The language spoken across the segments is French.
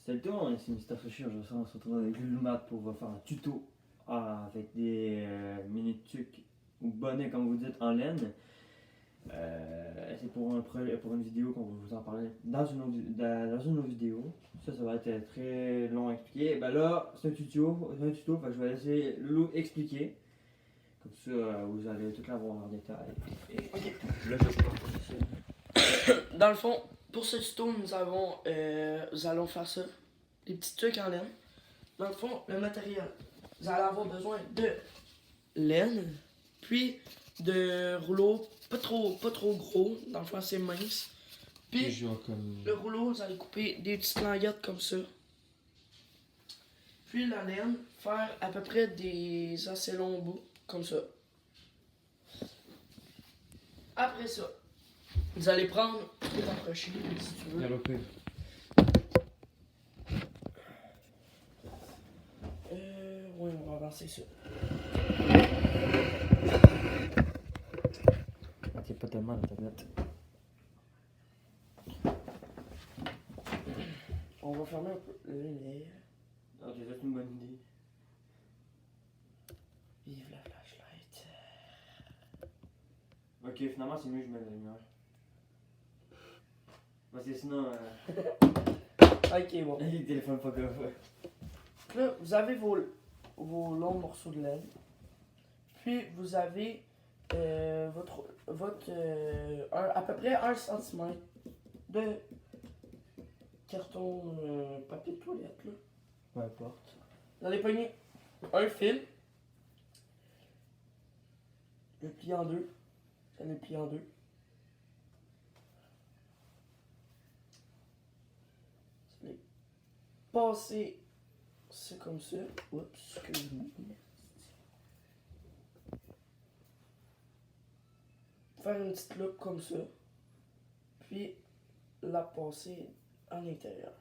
C'est le tour, c'est Mister Sushi. On se retrouve avec Lulumat pour faire un tuto avec des mini-tucs ou bonnets, comme vous dites, en laine. C'est pour une vidéo qu'on va vous en parler dans une autre vidéo. Ça va être très long à expliquer. Ben là, c'est un tuto, fait que je vais laisser Loulou expliquer. Comme ça, vous allez tout l'avoir en détail. Ok. Là, je pense. Dans le fond, pour ce tuto, nous allons faire ça. Des petits trucs en laine. Dans le fond, le matériel. Vous allez avoir besoin de laine, puis de rouleaux pas trop gros, dans le fond assez mince. Puis le rouleau, vous allez couper des petites languettes comme ça. Puis la laine, faire à peu près des assez longs bouts, comme ça. Après ça, vous allez prendre les accrochés, si tu veux. Oui, on va avancer ça. C'est pas tellement la tablette. On va fermer un peu le lumière. Ok, c'est une bonne idée. Vive la flashlight. Ok, finalement, c'est mieux que je mette la lumière. Parce que sinon. Ok, bon. Le téléphone pas grave. Là, vous avez vos longs morceaux de laine. Puis, vous avez à peu près 1 cm de carton papier de toilette. Là. Peu importe. Vous allez pogner un fil. Le plier en deux. Vous allez le plier en deux. Vous allez passer ça comme ça. Oups, excuse-moi. Faire une petite loupe comme ça. Puis la passer à l'intérieur.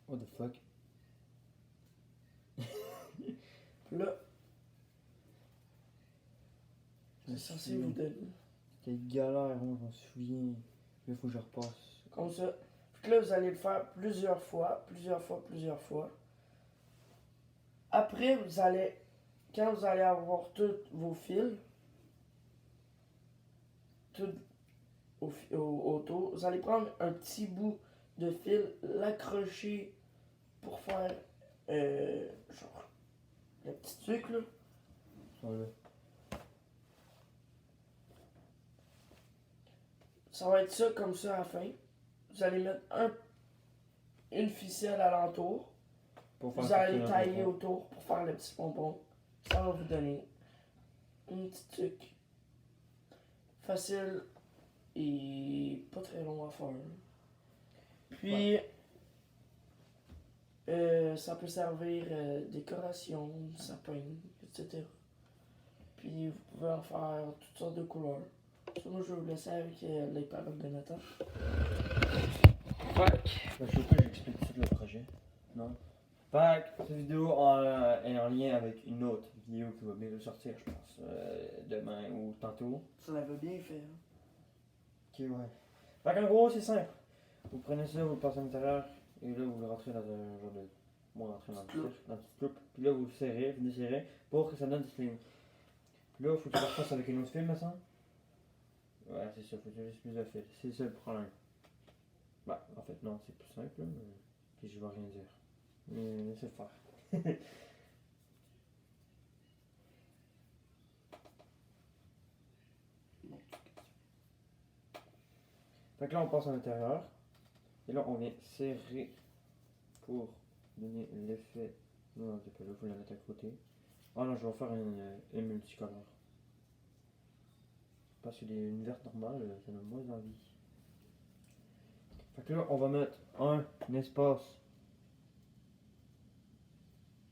What the fuck? Puis là, c'est censé vous donner. C'était galère, moi, je m'en souviens. Là, il faut que je repasse. Comme ça. Puis là, vous allez le faire plusieurs fois. Après, quand vous allez avoir tous vos fils, tout autour, vous allez prendre un petit bout de fil, l'accrocher pour faire genre le petit truc là. Voilà. Ça va être ça comme ça à la fin. Vous allez mettre une ficelle alentour. Vous allez tailler autour pour faire le petit pompon. Ça va vous donner un petit truc facile et pas très long à faire. Puis, ça peut servir décoration, sapin, etc. Puis, vous pouvez en faire toutes sortes de couleurs. Ça, moi, je vais vous laisser avec les paroles de Nathan. Je sais pas, j'explique tout le projet. Non? Fait que cette vidéo est en lien avec une autre vidéo qui va bientôt sortir, je pense, demain ou tantôt. Ça l'avait bien fait. Hein? Ok, ouais. Fait qu'en gros, c'est simple. Vous prenez ça, vous le passez à l'intérieur, et là, vous le rentrez dans un genre de. Moi, rentrez dans une petite coupe. Puis là, vous le serrez, vous desserrez pour que ça donne du sling. Puis là, il faut que tu le refasses avec une autre fil, me semble. Ouais, c'est ça, faut utiliser plus de fil. C'est ça le problème. Bah, en fait, non, c'est plus simple, là, mais. Puis je vais rien dire. Mais laissez faire. Fait que là, on passe à l'intérieur. Et là, on vient serrer pour donner l'effet. Non, c'est pas là, il faut la mettre à côté. Ah non, je vais faire une multicolore. Parce que une verte normale, ça donne moins envie. Fait que là, on va mettre un espace.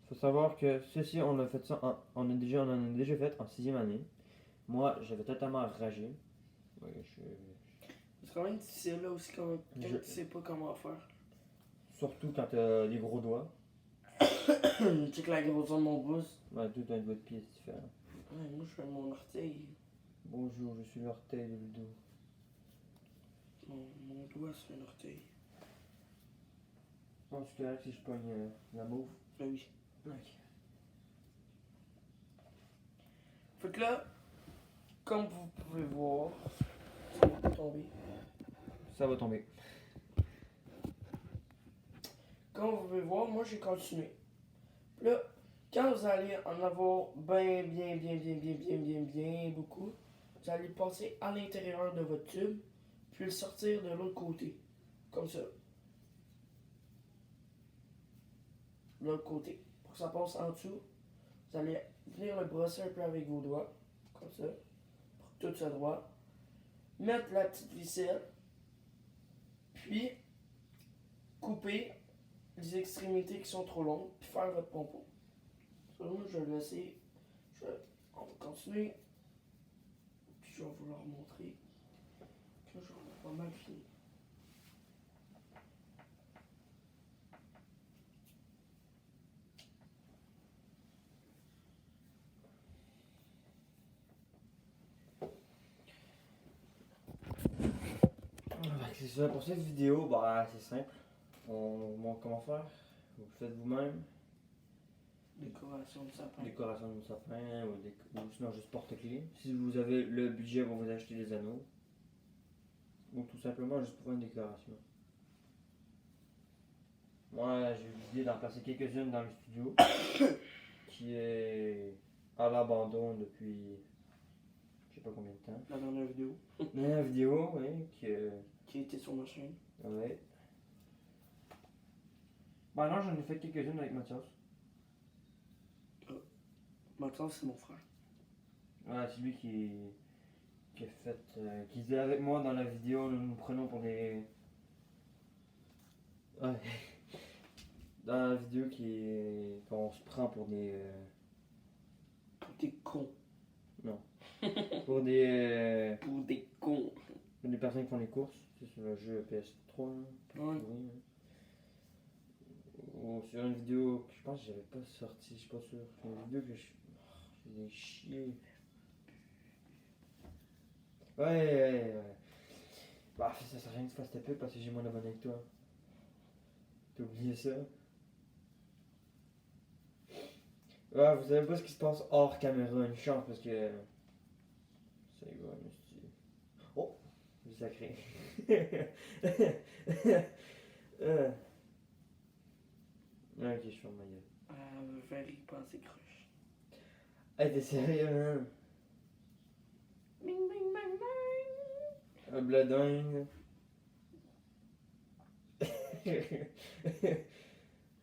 Faut savoir que ceci, on a fait ça, on en a déjà fait en 6e année. Moi, j'avais totalement ragé. Ouais, C'est quand même difficile là aussi quand tu sais pas comment faire. Surtout quand t'as des gros doigts. Check la grosseur de mon pouce. Ouais, tout un doigt de pied, c'est différent. Ouais, moi je fais mon orteil. Bonjour, je suis l'orteil de Ludo. Mon doigt c'est un orteil. Non, c'est correct si je pogne la mauve. Ah oui. Ok. Fait que là, comme vous pouvez voir, ça va tomber. Ça va tomber. Comme vous pouvez voir, moi j'ai continué. Là, quand vous allez en avoir bien beaucoup, vous allez le passer à l'intérieur de votre tube, puis le sortir de l'autre côté. Comme ça. De l'autre côté. Pour que ça passe en dessous, vous allez venir le brosser un peu avec vos doigts. Comme ça. Pour que tout soit droit. Mettre la petite ficelle. Puis, couper les extrémités qui sont trop longues, puis faire votre pompon. Ça, moi, je vais le laisser. On va continuer. Puis je vais vous le remontrer. Que j'en ai pas mal fini. C'est ça, pour cette vidéo, bah c'est simple. On vous montre comment faire. Vous le faites vous-même. Décoration de sapin. Décoration de sapin ou sinon juste porte-clés. Si vous avez le budget pour vous acheter des anneaux. Ou tout simplement juste pour une décoration. Moi j'ai eu l'idée d'en placer quelques-unes dans le studio. Qui est à l'abandon depuis je sais pas combien de temps. La dernière vidéo. Dernière vidéo, oui, Qui était sur ma chaîne. ouais. Bah non, j'en ai fait quelques-unes avec Mathias. Maintenant, c'est mon frère. Ouais, c'est lui qui a fait. Qui était avec moi dans la vidéo, nous nous prenons pour des. Ouais. Dans la vidéo qu'on se prend pour des. Pour des cons. Pour des. Pour des cons. Pour des personnes qui font les courses. C'est sur le jeu PS3. Ouais. Oui. Ou sur une vidéo que je pense que j'avais pas sorti, je suis pas sûr. Sur une vidéo que j'ai chié. Ouais. Bah, ça sert à rien que tu fasses ta pub parce que j'ai mon abonné avec toi. T'as oublié ça? Ouais, vous savez pas ce qui se passe hors caméra, une chance parce que. Ça y va, monsieur. Oh! J'ai sacré. Ok, je ferme ma gueule. Very pensée croche. Hey, t'es sérieux, man? Bing, bing, bang, bang. Un blading.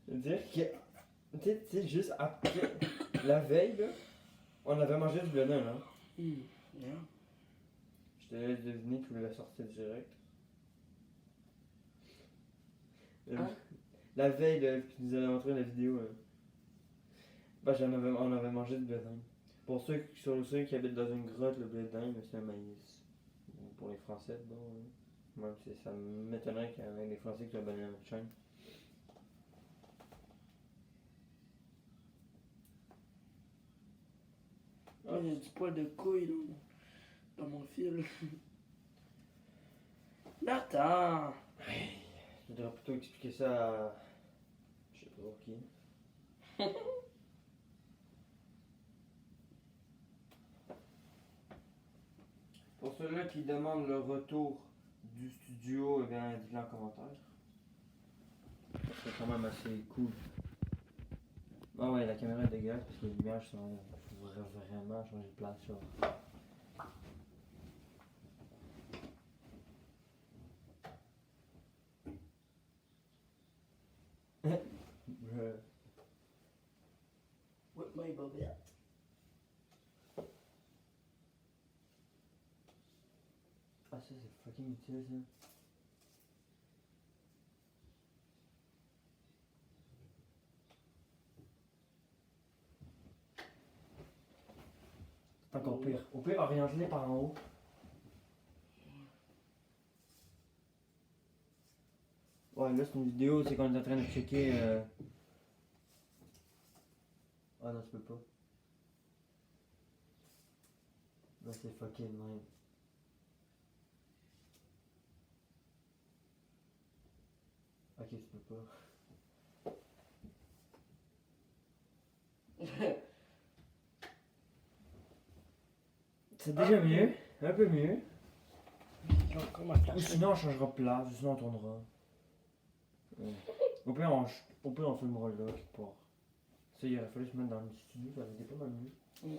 Dire que. Tu sais, juste après. La veille, là, on avait mangé du bladin, là. Yeah. Je te laisse deviner que tu voulais sortir direct. Hein? La veille, là, que tu nous avais montré la vidéo, là. Bah, on avait mangé du bladin. Pour ceux qui habitent dans une grotte, le bladin, c'est un maïs. Pour les Français, bon. Même si ça m'étonnerait qu'avec les Français qui ont abonné à notre chaîne. Ah, j'ai du poil de couille dans mon fil. Nathan! Je devrais plutôt expliquer ça à. Je sais pas qui. Pour ceux-là qui demandent le retour du studio, eh bien, dites-le en commentaire. C'est quand même assez cool. Ah ouais, la caméra est dégueulasse parce que les images sont. Faut vraiment changer de place là. With my bobette. Ah, ça c'est fucking utile ça. C'est encore pire. Au pire, oriente-les par en haut. Ouais, là c'est une vidéo, c'est qu'on est en train de checker. Ah non, tu peux pas. Là c'est fucking même. Ok, tu peux pas. C'est déjà mieux, un peu mieux. J'ai encore ma Ou flash. sinon on changera de place, ou sinon on tournera. Au pire on filmera là quelque part. Ça il aurait fallu se mettre dans le studio, ça aurait été pas mal mieux. Mm.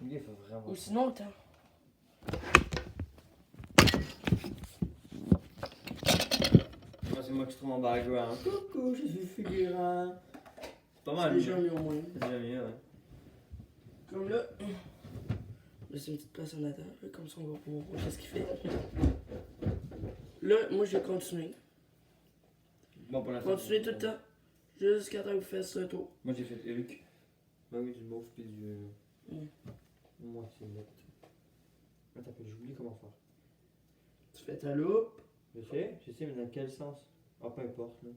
Il fait vraiment. Ou sinon, attends. Moi c'est moi qui trouve en background. Coucou, je suis figurant. C'est pas C'est mal. déjà mieux au moins. C'est déjà mieux, ouais. Comme là, laissez une petite place en attente, là, comme ça on va pouvoir voir ce qu'il fait. Là, moi je vais continuer. Bon pour l'instant. Continuez tout le temps. Jusqu'à temps que vous fassiez ce tour. Moi j'ai fait Hulk. Bah oui, du mauve puis du. Moi c'est net. Attends, j'oublie comment faire. Tu fais ta loupe. Je sais, mais dans quel sens? Ah, peu importe, là.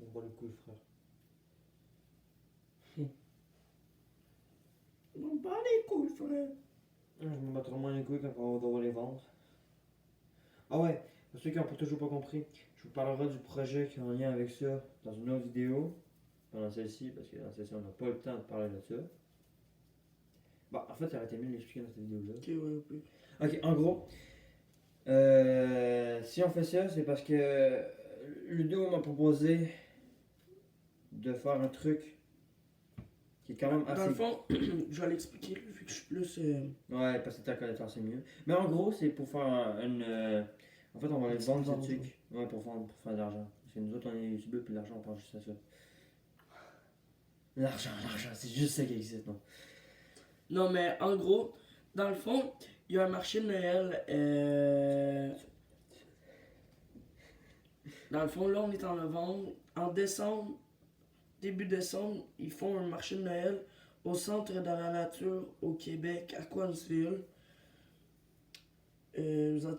On voit le coup, frère. On bat les couilles, frère. Je me battrai moins les couilles quand on va devoir les vendre. Ah ouais, pour ceux qui n'ont toujours pas compris, je vous parlerai du projet qui est en lien avec ça dans une autre vidéo. Pendant celle-ci, parce que dans celle-ci, on n'a pas le temps de parler de ça. Bah, en fait, ça aurait été mieux de l'expliquer dans cette vidéo-là. Ok, ouais, ok. Ok, en gros, si on fait ça, c'est parce que Ludo m'a proposé de faire un truc qui est quand même assez. Dans le fond, je vais l'expliquer, là, vu que je suis plus. Ouais, parce que ta connaissance c'est mieux. Mais en gros, c'est pour faire une. En fait, on va les vendre ces trucs. Ouais, pour faire de l'argent. Parce que nous autres, on est youtubeurs, puis l'argent, on pense juste à ça. L'argent, c'est juste ça qui existe, non? Non, mais en gros, dans le fond, il y a un marché de Noël. Dans le fond, là, on est en novembre. En décembre, début décembre, ils font un marché de Noël au Centre de la Nature au Québec, à Coansville. Vous avez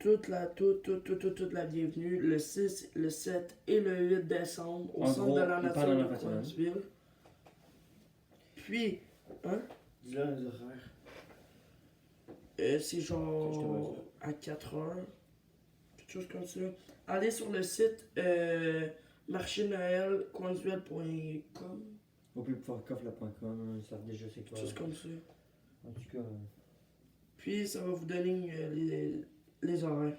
toute la bienvenue le 6, le 7 et le 8 décembre au En Centre gros, de la il parle Nature dans de la fête, hein. Coansville. Puis, hein? Dis-le les horaires. C'est Je te vois genre à 4 heures, quelque chose comme ça. Allez sur le site marché-noël-coansville.com, Au plus pour coffre.com, ils savent déjà c'est quelque quoi. chose comme ça. En tout cas, Puis ça va vous donner les horaires.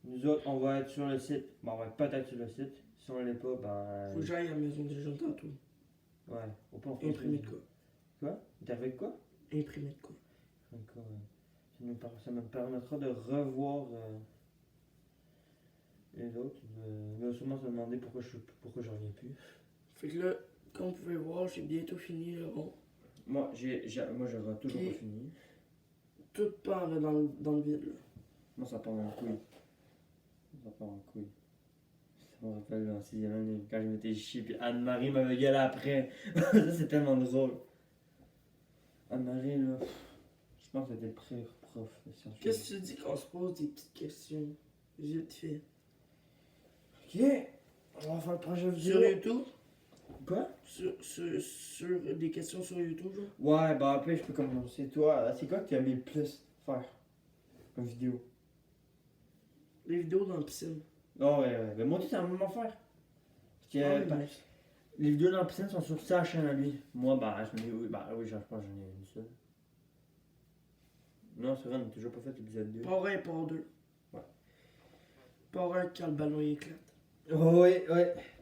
nous autres, on va être sur le site. Bon, on va être peut-être sur le site. Si on l'est pas, ben. Faut que j'aille à la maison des jeunes tantôt. Ouais, au pire, on fait Imprimer de quoi? Quoi? T'es avec quoi? Imprimer de quoi? Encore, ça me permettra de revoir les autres. Il va sûrement se demander pourquoi je reviens plus. Fait que là, comme vous pouvez voir, j'ai bientôt fini le rond. Moi, j'aurai toujours Puis- pas fini. Tout part là, dans le vide là. Moi, ça part en couille. Ça part en couille. Ça me rappelle en 6e année, quand je m'étais chié, puis Anne-Marie m'avait gueulé après. Ça, c'est tellement drôle. Anne-Marie, là, je pense que c'était le pire prof de sciences. Qu'est-ce que tu dis qu'on se pose des petites questions? Vite fait. Ok, on va faire le projet vidéo. Sur YouTube? Quoi? Sur des questions sur YouTube, genre? Ouais, bah après, je peux commencer. Toi, c'est quoi que tu as aimé le plus faire comme vidéo? Les vidéos dans la piscine. Non, ouais. Mais moi aussi, c'est la même affaire. Parce que, Ah oui, bah, mais- les vidéos dans la piscine sont sur sa chaîne à lui. Moi, bah, je me dis, oui, je pense que j'en ai une seule. Non, c'est vrai, on n'a toujours pas fait l'épisode 2. Part 1 et part 2. Ouais. Part 1 quand le ballon il éclate. Oh, oui.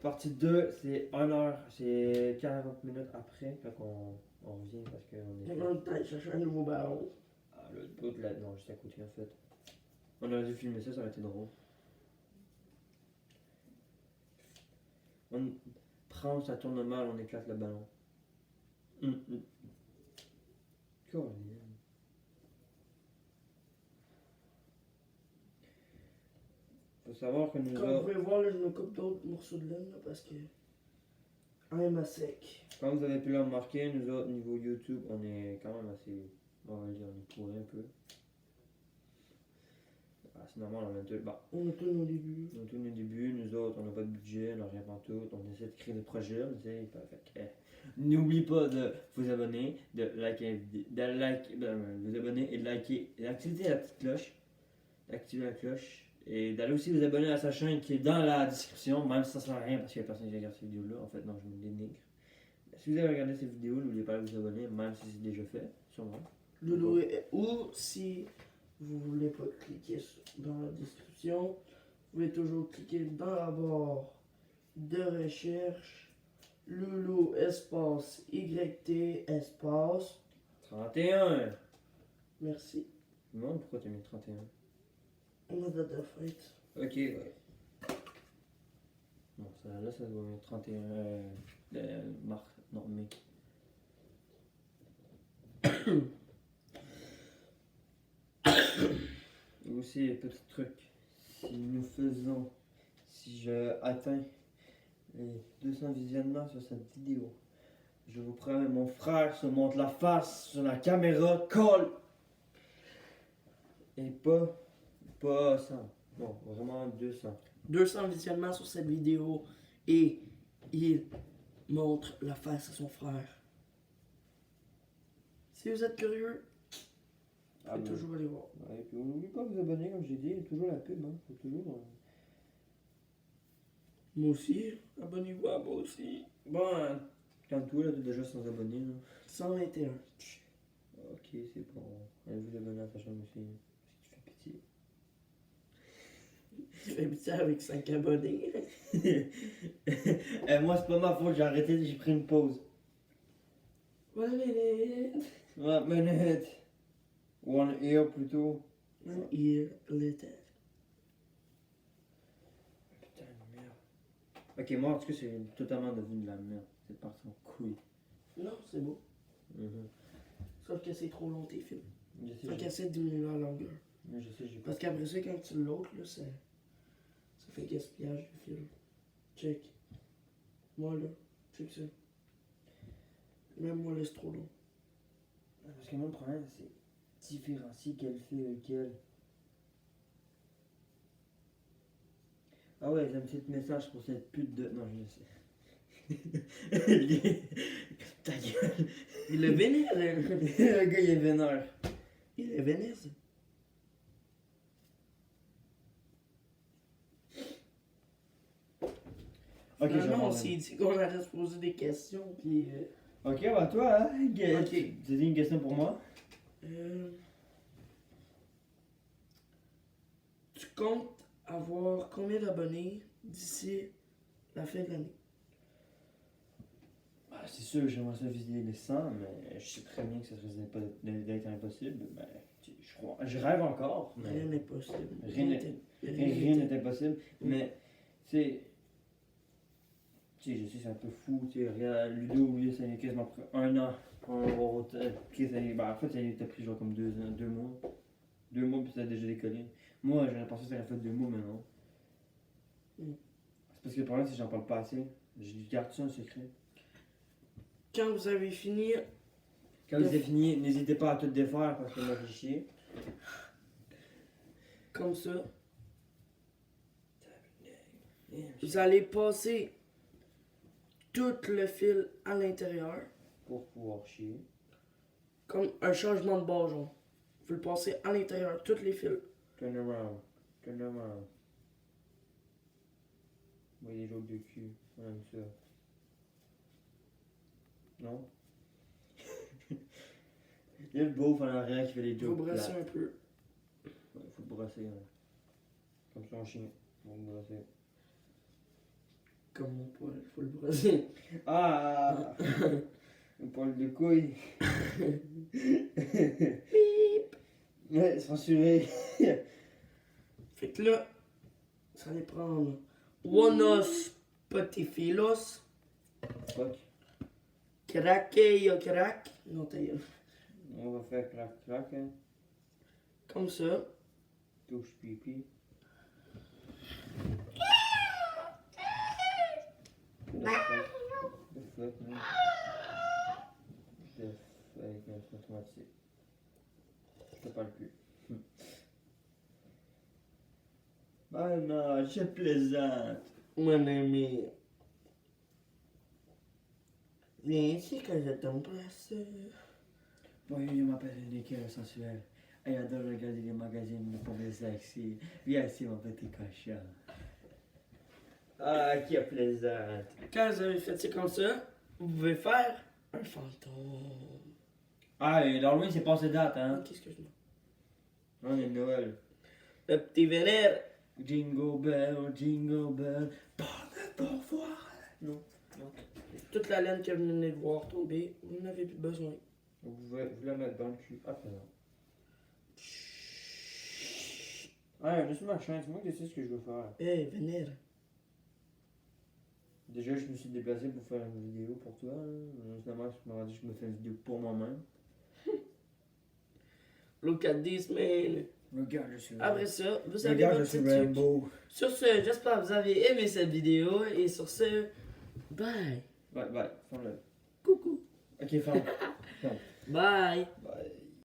Partie 2, c'est 1 heure, c'est 40 minutes après. Fait qu'on revient parce qu'on On est. va peut-être chercher un nouveau ballon. Ah, le bout de la. Non, juste à côté en fait. On aurait dû filmer ça, ça aurait été drôle. Prendre, ça tourne mal, on éclate le ballon. Colin. Faut savoir que nous Comme vous autres, pouvez voir, là, je me coupe d'autres morceaux de laine là, parce que. I'm à sec. comme vous avez pu le remarquer, nous autres, niveau YouTube, on est quand même assez. On va dire, on est pourri un peu. Ah, c'est normal, on a tout. Bah, On a tout au début. on a tout au début, nous autres, on n'a pas de budget, on n'a rien tout, on essaie de créer des projets, on essaie, n'oublie pas de vous abonner, de vous abonner et de liker, et d'activer la petite cloche, d'activer la cloche, Et d'aller aussi vous abonner à sa chaîne qui est dans la description, même si ça sert à rien parce qu'il y a personne qui regarde ces vidéos-là. En fait, non, je me dénigre. Si vous avez regardé ces vidéos, n'oubliez pas de vous abonner, même si c'est déjà fait, sûrement. Loulou, ou si vous voulez pas cliquer dans la description, vous pouvez toujours cliquer dans la barre de recherche Loulou espace YT espace. 31! Merci. Non, pourquoi t'as mis 31? Ma date de fête. Ok, ouais. Non, ça, là, ça doit être 31 mars. Non, mai. Et aussi, petit truc. Si je atteins les 200 visionnements sur cette vidéo, je vous promets, mon frère se montre la face sur la caméra, colle! Et pas 100. Bon, vraiment 200. 200 visionnements sur cette vidéo et il montre la face à son frère. Si vous êtes curieux, vous pouvez toujours aller voir. Ouais, et puis n'oubliez pas de vous abonner, comme j'ai dit, il y a toujours la pub, hein. Faut toujours. Moi aussi, abonnez-vous à moi aussi. Bon, calme-toi, là, t'es déjà sans abonnés, là. 121. Ok, c'est bon. Allez vous abonner à ta chaîne aussi, si tu fais pitié. Tu fais pitié avec 5 abonnés. Moi, c'est pas ma faute, j'ai arrêté, j'ai pris une pause. 1 minute. 1 minute. 1 year plutôt. 1 year later. Putain de merde. Ok, moi, en tout cas, c'est totalement devenu de la merde. C'est parti en couille. Non, c'est beau. Sauf que c'est trop long tes films. Je sais, Fait qu'essaie de diminuer la longueur. je sais, j'ai pas. Parce qu'après ça, quand tu l'autres, là, ça fait gaspillage de film. Check. Moi, là, check ça. Même moi, là, c'est trop long. Parce que mon problème, c'est différencier quel fait lequel. Ah ouais, j'ai un petit message pour cette pute de. Non, je sais. Ta gueule. Il est vénère, hein. Le gars, il est vénère. Il est vénère, ça. Ok, Finalement, on s'est dit qu'on allait se poser des questions, puis... Ok, bah toi, hein, Ok. Tu dis une question pour moi? Tu comptes avoir combien d'abonnés d'ici la fin de l'année? Bah, c'est sûr que j'aimerais ça viser les 100, mais je sais très bien que ça risque pas d'être impossible. Mais je crois, je rêve encore. Mais Rien n'est possible. Rien n'est impossible. Mais, tu sais, je sais, c'est un peu fou. Tu sais, regarde, Ludo, lui, ça a quasiment pris 1 an pour avoir autant. En fait, ça a pris genre comme 2 mois. 2 mois, puis ça a déjà décollé. Moi, j'aurais pensé que ça aurait fait 2 mois, mais non. C'est parce que le problème, c'est que j'en parle pas assez. Je garde ça un secret. Quand vous avez fini, Quand vous avez fini, n'hésitez pas à tout défaire parce que moi j'ai chier. comme ça, vous allez passer tout le fil à l'intérieur, Pour pouvoir chier. comme un changement de bord, genre. Vous le passez à l'intérieur, tous les fils. Turn around. Turn around. Moi, des jokes de cul. On aime ça. Non? Il y a le beauf en arrière qui fait des Vous jokes. brassez plates. un peu. Ouais, faut le brasser. Hein. Comme son chien. Faut le brasser. Comme mon poil, faut le brasser. Ah! Le poil de couille. Bip! Ouais, censuré. Fait que là, ça allait prendre Unos Potifilos, Fuck. Craqueio crack. Non, ta gueule. On va faire crac crac. Hein. Comme ça. Touche pipi. The fuck, man. Avec un son automatique. Je te parle plus. Ah non, je plaisante. Mon ami. Viens ici que je t'embrasse. Oui, je m'appelle Nicky le sensuel. Et j'adore regarder les magazines pour les sexy. Viens ici, mon petit cochon. Ah, qui a plaisant. Quand vous avez fait ça comme ça, vous pouvez faire un fantôme. Ah, et l'Halloween, c'est passé date, hein? Qu'est-ce que je dis? On est Noël. Le petit vénère. Jingle bell, bonne au revoir. Non, non. Toute la laine que vous venez de voir tomber, vous n'avez plus besoin. Vous pouvez vous la mettre dans le cul. Ah, non. Ouais, laisse ma chaîne, c'est moi qui sais ce que je veux faire. Hey, vénère. Déjà, je me suis déplacé pour faire une vidéo pour toi. Hein. Finalement, je me dit que je me fais une vidéo pour moi-même. Look at this, man. Regarde, je suis Après ça, vous avez Regarde, je votre suis petit truc. Rainbow. Sur ce, j'espère que vous avez aimé cette vidéo. Et sur ce, bye. Ouais, ouais, fais-le. Coucou. Ok, ferme. Bye.